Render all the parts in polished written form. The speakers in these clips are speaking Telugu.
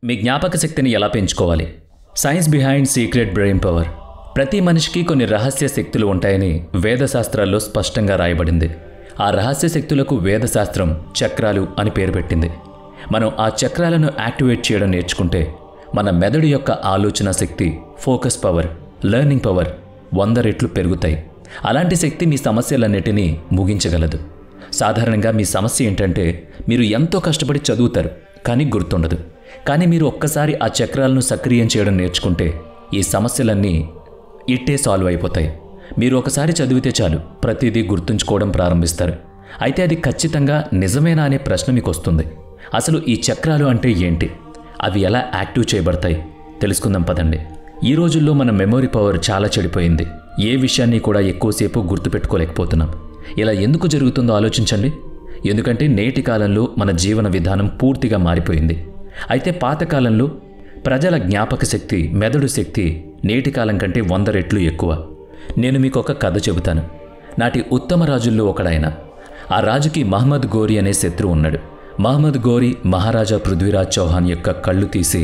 మీ జ్ఞాపక శక్తిని ఎలా పెంచుకోవాలి? Science behind secret brain power. ప్రతి మనిషికి కొన్ని రహస్య శక్తులు ఉంటాయని వేదశాస్త్రాల్లో స్పష్టంగా రాయబడింది. ఆ రహస్య శక్తులకు వేదశాస్త్రం చక్రాలు అని పేరు పెట్టింది. మనం ఆ చక్రాలను యాక్టివేట్ చేయడం నేర్చుకుంటే మన మెదడు యొక్క ఆలోచన శక్తి, ఫోకస్ పవర్, లెర్నింగ్ పవర్ 100 రెట్లు పెరుగుతాయి. అలాంటి శక్తి మీ సమస్యలన్నిటినీ ముగించగలదు. సాధారణంగా మీ సమస్య ఏంటంటే మీరు ఎంతో కష్టపడి చదువుతారు, కానీ గుర్తుండదు. కానీ మీరు ఒక్కసారి ఆ చక్రాలను సక్రియం చేయడం నేర్చుకుంటే ఈ సమస్యలన్నీ ఇట్టే సాల్వ్ అయిపోతాయి. మీరు ఒకసారి చదివితే చాలు, ప్రతిదీ గుర్తుంచుకోవడం ప్రారంభిస్తారు. అయితే అది ఖచ్చితంగా నిజమేనా అనే ప్రశ్న మీకు వస్తుంది. అసలు ఈ చక్రాలు అంటే ఏంటి? అవి ఎలా యాక్టివ్ చేయబడతాయి? తెలుసుకుందాం పదండి. ఈ రోజుల్లో మన మెమొరీ పవర్ చాలా చెడిపోయింది. ఏ విషయాన్ని కూడా ఎక్కువసేపు గుర్తుపెట్టుకోలేకపోతున్నాం. ఇలా ఎందుకు జరుగుతుందో ఆలోచించండి. ఎందుకంటే నేటి కాలంలో మన జీవన విధానం పూర్తిగా మారిపోయింది. అయితే పాతకాలంలో ప్రజల జ్ఞాపక శక్తి, మెదడు శక్తి నేటి కాలం కంటే 100 రెట్లు ఎక్కువ. నేను మీకు ఒక కథ చెబుతాను. నాటి ఉత్తమ రాజుల్లో ఒకడాయన. ఆ రాజుకి మహమ్మద్ గోరి అనే శత్రువు ఉన్నాడు. మహమ్మద్ గోరి మహారాజా పృథ్వీరాజ్ చౌహాన్ యొక్క కళ్ళు తీసి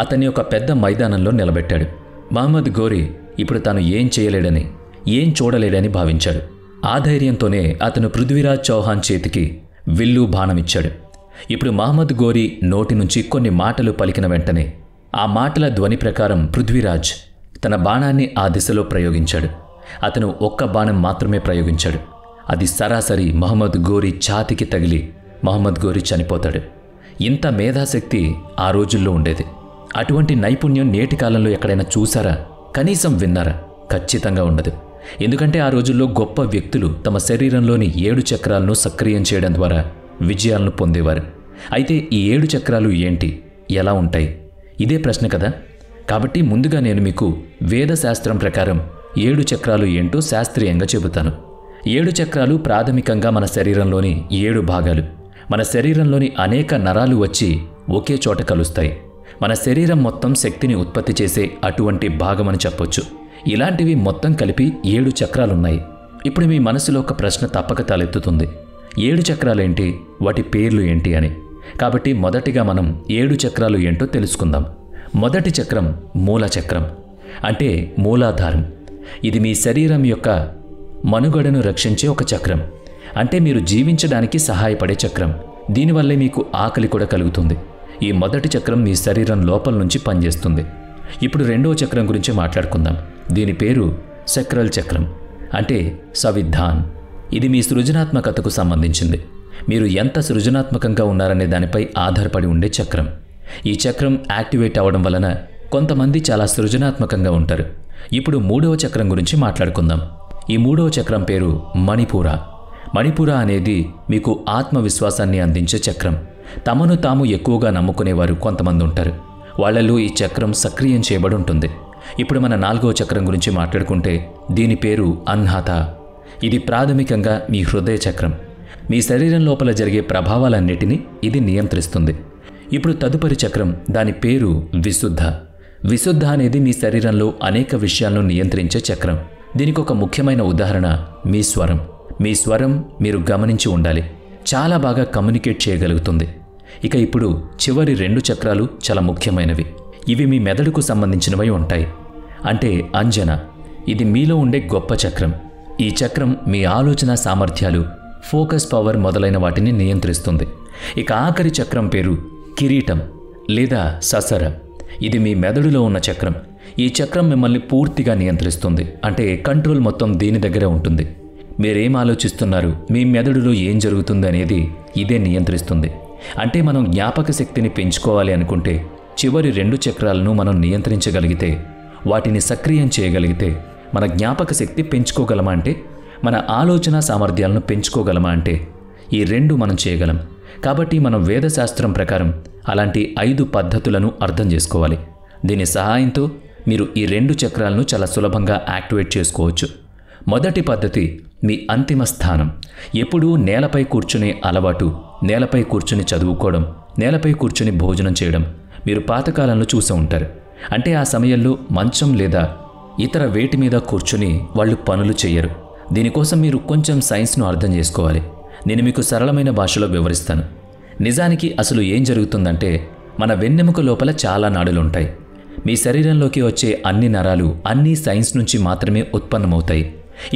అతన్ని ఒక పెద్ద మైదానంలో నిలబెట్టాడు. మహమ్మద్ గోరి ఇప్పుడు తాను ఏం చేయలేడని, ఏం చూడలేడని భావించాడు. ఆ ధైర్యంతోనే అతను పృథ్వీరాజ్ చౌహాన్ చేతికి విల్లు బాణమిచ్చాడు. ఇప్పుడు మహమ్మద్ గోరి నోటి నుంచి కొన్ని మాటలు పలికిన వెంటనే ఆ మాటల ధ్వని ప్రకారం పృథ్వీరాజ్ తన బాణాన్ని ఆ దిశలో ప్రయోగించాడు. అతను ఒక్క బాణం మాత్రమే ప్రయోగించాడు. అది సరాసరి మహమ్మద్ గోరి ఛాతికి తగిలి మహమ్మద్ గోరి చనిపోతాడు. ఇంత మేధాశక్తి ఆ రోజుల్లో ఉండేది. అటువంటి నైపుణ్యం నేటి కాలంలో ఎక్కడైనా చూసారా? కనీసం విన్నారా? ఖచ్చితంగా ఉండదు. ఎందుకంటే ఆ రోజుల్లో గొప్ప వ్యక్తులు తమ శరీరంలోని 7 చక్రాలను సక్రియం చేయడం ద్వారా విజయాలను పొందేవారు. అయితే ఈ 7 చక్రాలు ఏంటి, ఎలా ఉంటాయి? ఇదే ప్రశ్న కదా. కాబట్టి ముందుగా నేను మీకు వేదశాస్త్రం ప్రకారం 7 చక్రాలు ఏంటో శాస్త్రీయంగా చెబుతాను. 7 చక్రాలు ప్రాథమికంగా మన శరీరంలోని 7 భాగాలు. మన శరీరంలోని అనేక నరాలు వచ్చి ఒకే చోట కలుస్తాయి. మన శరీరం మొత్తం శక్తిని ఉత్పత్తి చేసే అటువంటి భాగమని చెప్పొచ్చు. ఇలాంటివి మొత్తం కలిపి 7 చక్రాలున్నాయి. ఇప్పుడు మీ మనసులో ఒక ప్రశ్న తప్పక తలెత్తుతుంది. 7 చక్రాలేంటి, వాటి పేర్లు ఏంటి అని. కాబట్టి మొదటిగా మనం 7 చక్రాలు ఏంటో తెలుసుకుందాం. మొదటి చక్రం మూల చక్రం, అంటే మూలాధారం. ఇది మీ శరీరం యొక్క మనుగడను రక్షించే ఒక చక్రం. అంటే మీరు జీవించడానికి సహాయపడే చక్రం. దీనివల్లే మీకు ఆకలి కూడా కలుగుతుంది. ఈ మొదటి చక్రం మీ శరీరం లోపల నుంచి పనిచేస్తుంది. ఇప్పుడు రెండవ చక్రం గురించి మాట్లాడుకుందాం. దీని పేరు సక్రల్ చక్రం, అంటే సవిధాన్. ఇది మీ సృజనాత్మకతకు సంబంధించింది. మీరు ఎంత సృజనాత్మకంగా ఉన్నారనే దానిపై ఆధారపడి ఉండే చక్రం. ఈ చక్రం యాక్టివేట్ అవ్వడం వలన కొంతమంది చాలా సృజనాత్మకంగా ఉంటారు. ఇప్పుడు మూడవ చక్రం గురించి మాట్లాడుకుందాం. ఈ మూడవ చక్రం పేరు మణిపూర. మణిపూర అనేది మీకు ఆత్మవిశ్వాసాన్ని అందించే చక్రం. తమను తాము ఎక్కువగా నమ్ముకునేవారు కొంతమంది ఉంటారు. వాళ్లలో ఈ చక్రం సక్రియం చేయబడి ఉంటుంది. ఇప్పుడు మన 4వ చక్రం గురించి మాట్లాడుకుంటే దీని పేరు అన్హత. ఇది ప్రాథమికంగా మీ హృదయ చక్రం. మీ శరీరం లోపల జరిగే ప్రభావాలన్నిటినీ ఇది నియంత్రిస్తుంది. ఇప్పుడు తదుపరి చక్రం, దాని పేరు విశుద్ధ. విశుద్ధ అనేది మీ శరీరంలో అనేక విషయాలను నియంత్రించే చక్రం. దీనికి ఒక ముఖ్యమైన ఉదాహరణ మీ స్వరం. మీ స్వరం మీరు గమనించి ఉండాలి, చాలా బాగా కమ్యూనికేట్ చేయగలుగుతుంది. ఇక ఇప్పుడు చివరి 2 చక్రాలు చాలా ముఖ్యమైనవి. ఇవి మీ మెదడుకు సంబంధించినవై ఉంటాయి. అంటే అంజన. ఇది మీలో ఉండే గొప్ప చక్రం. ఈ చక్రం మీ ఆలోచన సామర్థ్యాలు, ఫోకస్ పవర్ మొదలైన వాటిని నియంత్రిస్తుంది. ఇక ఆఖరి చక్రం పేరు కిరీటం లేదా ససర. ఇది మీ మెదడులో ఉన్న చక్రం. ఈ చక్రం మిమ్మల్ని పూర్తిగా నియంత్రిస్తుంది. అంటే కంట్రోల్ మొత్తం దీని దగ్గరే ఉంటుంది. మీరేం ఆలోచిస్తున్నారు, మీ మెదడులో ఏం జరుగుతుంది అనేది ఇదే నియంత్రిస్తుంది. అంటే మనం జ్ఞాపక శక్తిని పెంచుకోవాలి అనుకుంటే చివరి 2 చక్రాలను మనం నియంత్రించగలిగితే, వాటిని సక్రియం చేయగలిగితే మన జ్ఞాపక శక్తి పెంచుకోగలమా అంటే, మన ఆలోచన సామర్థ్యాలను పెంచుకోగలమా అంటే ఈ 2 మనం చేయగలం. కాబట్టి మనం వేదశాస్త్రం ప్రకారం అలాంటి 5 పద్ధతులను అర్థం చేసుకోవాలి. దీని సహాయంతో మీరు ఈ 2 చక్రాలను చాలా సులభంగా యాక్టివేట్ చేసుకోవచ్చు. మొదటి పద్ధతి మీ అంతిమ స్థానం. ఎప్పుడూ నేలపై కూర్చునే అలవాటు, నేలపై కూర్చుని చదువుకోవడం, నేలపై కూర్చుని భోజనం చేయడం మీరు పాతకాలంలో చూసి ఉంటారు. అంటే ఆ సమయంలో మంచం లేదా ఇతర వేటి మీద కూర్చుని వాళ్ళు పనులు చేయరు. దీనికోసం మీరు కొంచెం సైన్స్ను అర్థం చేసుకోవాలి. నేను మీకు సరళమైన భాషలో వివరిస్తాను. నిజానికి అసలు ఏం జరుగుతుందంటే, మన వెన్నెముక లోపల చాలా నాడులుంటాయి. మీ శరీరంలోకి వచ్చే అన్ని నరాలు అన్నీ సైన్స్ నుంచి మాత్రమే ఉత్పన్నమవుతాయి.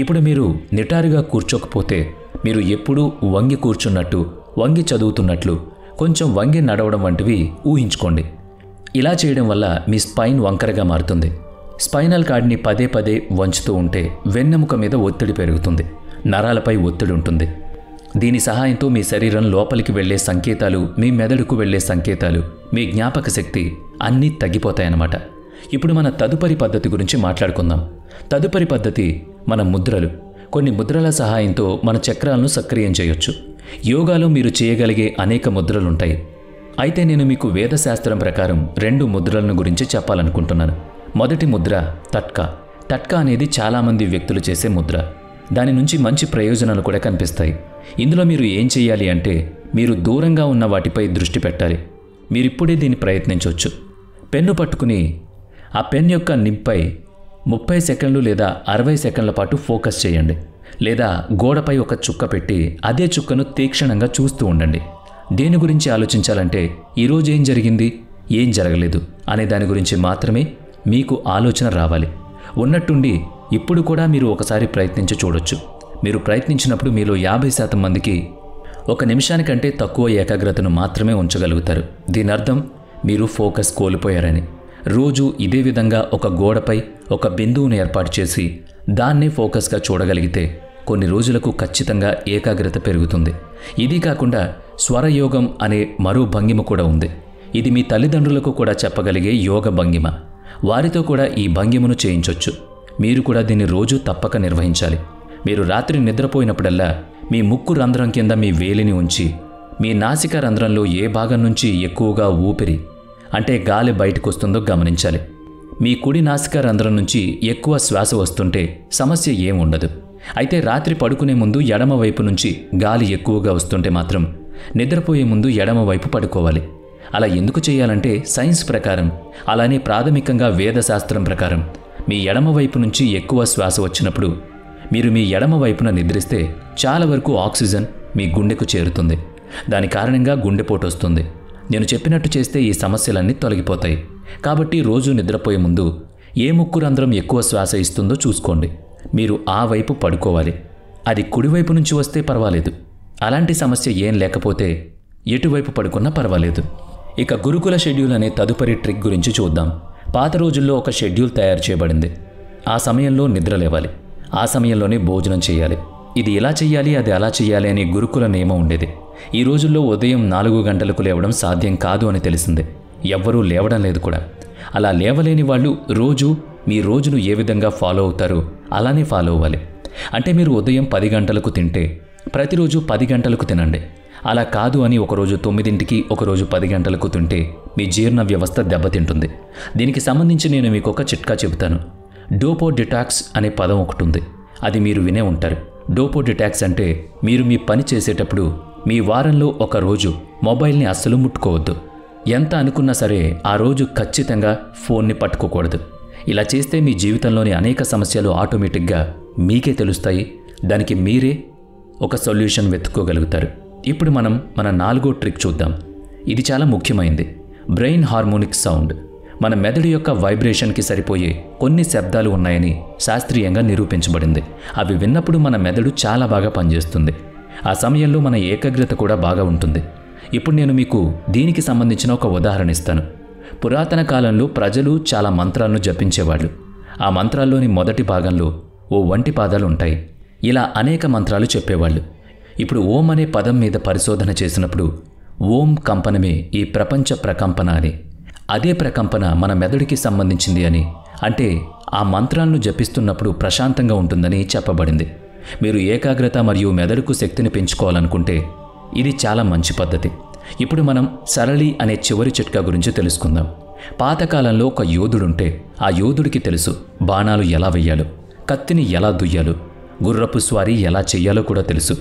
ఇప్పుడు మీరు నిటారుగా కూర్చోకపోతే మీరు ఎప్పుడూ వంగి కూర్చున్నట్టు, వంగి చదువుతున్నట్లు, కొంచెం వంగి నడవడం వంటివి ఊహించుకోండి. ఇలా చేయడం వల్ల మీ స్పైన్ వంకరగా మారుతుంది. స్పైనల్ కార్డ్ని పదే పదే వంచుతూ ఉంటే వెన్నెముక మీద ఒత్తిడి పెరుగుతుంది, నరాలపై ఒత్తిడి ఉంటుంది. దీని సహాయంతో మీ శరీరం లోపలికి వెళ్లే సంకేతాలు, మీ మెదడుకు వెళ్లే సంకేతాలు, మీ జ్ఞాపక శక్తి అన్నీ తగ్గిపోతాయన్నమాట. ఇప్పుడు మన తదుపరి పద్ధతి గురించి మాట్లాడుకుందాం. తదుపరి పద్ధతి మన ముద్రలు. కొన్ని ముద్రల సహాయంతో మన చక్రాలను సక్రియం చేయొచ్చు. యోగాలో మీరు చేయగలిగే అనేక ముద్రలుంటాయి. అయితే నేను మీకు వేదశాస్త్రం ప్రకారం 2 ముద్రలను గురించి చెప్పాలనుకుంటున్నాను. మొదటి ముద్ర తట్కా. తట్కా అనేది చాలామంది వ్యక్తులు చేసే ముద్ర. దాని నుంచి మంచి ప్రయోజనాలు కూడా కనిపిస్తాయి. ఇందులో మీరు ఏం చేయాలి అంటే, మీరు దూరంగా ఉన్న వాటిపై దృష్టి పెట్టాలి. మీరిప్పుడే దీన్ని ప్రయత్నించవచ్చు. పెన్ను పట్టుకుని ఆ పెన్ యొక్క నింపై 30 సెకండ్లు లేదా 60 సెకండ్ల పాటు ఫోకస్ చేయండి. లేదా గోడపై ఒక చుక్క పెట్టి అదే చుక్కను తీక్షణంగా చూస్తూ ఉండండి. దేని గురించి ఆలోచించాలంటే, ఈరోజు ఏం జరిగింది, ఏం జరగలేదు అనే దాని గురించి మాత్రమే మీకు ఆలోచన రావాలి. ఉన్నట్టుండి ఇప్పుడు కూడా మీరు ఒకసారి ప్రయత్నించి చూడొచ్చు. మీరు ప్రయత్నించినప్పుడు మీలో 50% మందికి 1 నిమిషానికంటే తక్కువ ఏకాగ్రతను మాత్రమే ఉంచగలుగుతారు. దీని అర్థం మీరు ఫోకస్ కోల్పోయారని. రోజు ఇదే విధంగా ఒక గోడపై ఒక బిందువును ఏర్పాటు చేసి దాన్నే ఫోకస్గా చూడగలిగితే కొన్ని రోజులకు ఖచ్చితంగా ఏకాగ్రత పెరుగుతుంది. ఇది కాకుండా స్వరయోగం అనే మరో భంగిమ కూడా ఉంది. ఇది మీ తల్లిదండ్రులకు కూడా చెప్పగలిగే యోగ భంగిమ. వారితో కూడా ఈ భంగిమను చేయించవచ్చు. మీరు కూడా దీన్ని రోజు తప్పక నిర్వహించాలి. మీరు రాత్రి నిద్రపోయినప్పుడల్లా మీ ముక్కు రంధ్రం కింద మీ వేలిని ఉంచి మీ నాసిక రంధ్రంలో ఏ భాగం నుంచి ఎక్కువగా ఊపిరి అంటే గాలి బయటకు వస్తుందో గమనించాలి. మీ కుడి నాసిక రంధ్రం నుంచి ఎక్కువ శ్వాస వస్తుంటే సమస్య ఏం ఉండదు. అయితే రాత్రి పడుకునే ముందు ఎడమ వైపు నుంచి గాలి ఎక్కువగా వస్తుంటే మాత్రం నిద్రపోయే ముందు ఎడమ వైపు పడుకోవాలి. అలా ఎందుకు చేయాలంటే సైన్స్ ప్రకారం, అలానే ప్రాథమికంగా వేదశాస్త్రం ప్రకారం మీ ఎడమ వైపు నుంచి ఎక్కువ శ్వాస వచ్చినప్పుడు మీరు మీ ఎడమ వైపున నిద్రిస్తే చాలా వరకు ఆక్సిజన్ మీ గుండెకు చేరుతుంది. దాని కారణంగా గుండెపోటు వస్తుంది. నేను చెప్పినట్టు చేస్తే ఈ సమస్యలన్నీ తొలగిపోతాయి. కాబట్టి రోజు నిద్రపోయే ముందు ఏ ముక్కు రంధ్రం ఎక్కువ శ్వాస ఇస్తుందో చూసుకోండి. మీరు ఆ వైపు పడుకోవాలి. అది కుడివైపు నుంచి వస్తే పర్వాలేదు. అలాంటి సమస్య ఏం లేకపోతే ఎటువైపు పడుకున్నా పర్వాలేదు. ఇక గురుకుల షెడ్యూల్ అనే తదుపరి ట్రిక్ గురించి చూద్దాం. పాత రోజుల్లో ఒక షెడ్యూల్ తయారు చేయబడింది. ఆ సమయంలో నిద్ర లేవాలి, ఆ సమయంలోనే భోజనం చేయాలి, ఇది ఇలా చెయ్యాలి, అది అలా చెయ్యాలి అనే గురుకుల నియమం ఉండేది. ఈ రోజుల్లో ఉదయం 4 గంటలకు లేవడం సాధ్యం కాదు అని తెలిసిందే. ఎవ్వరూ లేవడం లేదు కూడా. అలా లేవలేని వాళ్ళు రోజు మీ రోజును ఏ విధంగా ఫాలో అవుతారో అలానే ఫాలో అవ్వాలి. అంటే మీరు ఉదయం 10 గంటలకు తింటే ప్రతిరోజు 10 గంటలకు తినండి. అలా కాదు అని ఒకరోజు 9ంటికి, ఒకరోజు 10 గంటలకు తింటే మీ జీర్ణ వ్యవస్థ దెబ్బతింటుంది. దీనికి సంబంధించి నేను మీకు ఒక చిట్కా చెబుతాను. డోపో డిటాక్స్ అనే పదం ఒకటి ఉంది. అది మీరు వినే ఉంటారు. డోపో డిటాక్స్ అంటే మీరు మీ పని చేసేటప్పుడు మీ వారంలో ఒక రోజు మొబైల్ని అస్సలు ముట్టుకోవద్దు. ఎంత అనుకున్నా సరే ఆ రోజు ఖచ్చితంగా ఫోన్ని పట్టుకోకూడదు. ఇలా చేస్తే మీ జీవితంలోని అనేక సమస్యలు ఆటోమేటిక్గా మీకే తెలుస్తాయి. దానికి మీరే ఒక సొల్యూషన్ వెతుక్కోగలుగుతారు. ఇప్పుడు మనం మన 4వ ట్రిక్ చూద్దాం. ఇది చాలా ముఖ్యమైనది. Brain harmonic sound. మన మెదడు యొక్క వైబ్రేషన్కి సరిపోయే కొన్ని శబ్దాలు ఉన్నాయని శాస్త్రీయంగా నిరూపించబడింది. అవి విన్నప్పుడు మన మెదడు చాలా బాగా పనిచేస్తుంది. ఆ సమయంలో మన ఏకాగ్రత కూడా బాగా ఉంటుంది. ఇప్పుడు నేను మీకు దీనికి సంబంధించిన ఒక ఉదాహరణ ఇస్తాను. పురాతన కాలంలో ప్రజలు చాలా మంత్రాలను జపించేవాళ్ళు. ఆ మంత్రాల్లోని మొదటి భాగంలో ఓ వంటి పాదాలు ఉంటాయి. ఇలా అనేక మంత్రాలు చెప్పేవాళ్ళు. ఇప్పుడు ఓం అనే పదం మీద పరిశోధన చేసినప్పుడు ఓం కంపనమే ఈ ప్రపంచ ప్రకంపన అని, అదే ప్రకంపన మన మెదడుకి సంబంధించింది అని, అంటే ఆ మంత్రాలను జపిస్తున్నప్పుడు ప్రశాంతంగా ఉంటుందని చెప్పబడింది. మీరు ఏకాగ్రత మరియు మెదడుకు శక్తిని పెంచుకోవాలనుకుంటే ఇది చాలా మంచి పద్ధతి. ఇప్పుడు మనం సరళి అనే చివరి చిట్కా గురించి తెలుసుకుందాం. పాతకాలంలో ఒక యోధుడుంటే ఆ యోధుడికి తెలుసు బాణాలు ఎలా వెయ్యాలో, కత్తిని ఎలా దుయ్యాలో, గుర్రపు స్వారీ ఎలా చెయ్యాలో కూడా తెలుసు.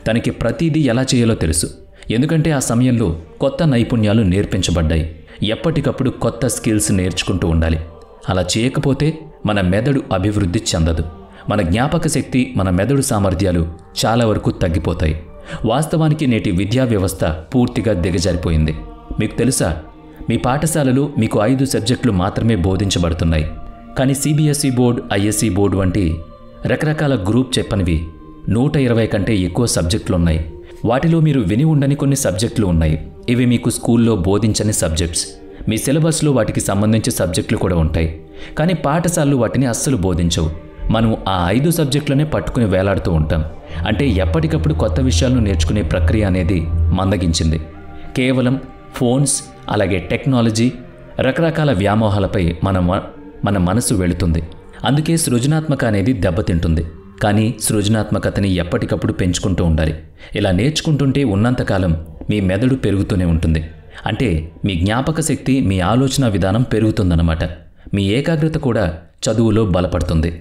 తనకి ప్రతిదీ ఎలా చేయాలో తెలుసు. ఎందుకంటే ఆ సమయంలో కొత్త నైపుణ్యాలు నేర్పించబడ్డాయి. ఎప్పటికప్పుడు కొత్త స్కిల్స్ నేర్చుకుంటూ ఉండాలి. అలా చేయకపోతే మన మెదడు అభివృద్ధి చెందదు. మన జ్ఞాపక శక్తి, మన మెదడు సామర్థ్యాలు చాలా వరకు తగ్గిపోతాయి. వాస్తవానికి నేటి విద్యా వ్యవస్థ పూర్తిగా దిగజారిపోయింది. మీకు తెలుసా, మీ పాఠశాలలో మీకు 5 సబ్జెక్టులు మాత్రమే బోధించబడుతున్నాయి. కానీ సిబిఎస్ఈ బోర్డు, ఐఎస్ఈ బోర్డు వంటి రకరకాల గ్రూప్ చెప్పనివి 120 కంటే ఎక్కువ సబ్జెక్టులున్నాయి. వాటిలో మీరు విని ఉండని కొన్ని సబ్జెక్టులు ఉన్నాయి. ఇవి మీకు స్కూల్లో బోధించని సబ్జెక్ట్స్. మీ సిలబస్లో వాటికి సంబంధించి సబ్జెక్టులు కూడా ఉంటాయి. కానీ పాఠశాలలు వాటిని అస్సలు బోధించవు. మనం ఆ 5 సబ్జెక్టులనే పట్టుకుని వేలాడుతూ ఉంటాం. అంటే ఎప్పటికప్పుడు కొత్త విషయాలను నేర్చుకునే ప్రక్రియ అనేది మందగించింది. కేవలం ఫోన్స్, అలాగే టెక్నాలజీ, రకరకాల వ్యామోహాలపై మన మనసు వెళుతుంది. అందుకే సృజనాత్మక అనేది దెబ్బతింటుంది. కానీ సృజనాత్మకతని ఎప్పటికప్పుడు పెంచుకుంటూ ఉండాలి. ఇలా నేర్చుకుంటుంటే ఉన్నంతకాలం మీ మెదడు పెరుగుతూనే ఉంటుంది. అంటే మీ జ్ఞాపక శక్తి, మీ ఆలోచన విధానం పెరుగుతుందన్నమాట. మీ ఏకాగ్రత కూడా చదువులో బలపడుతుంది.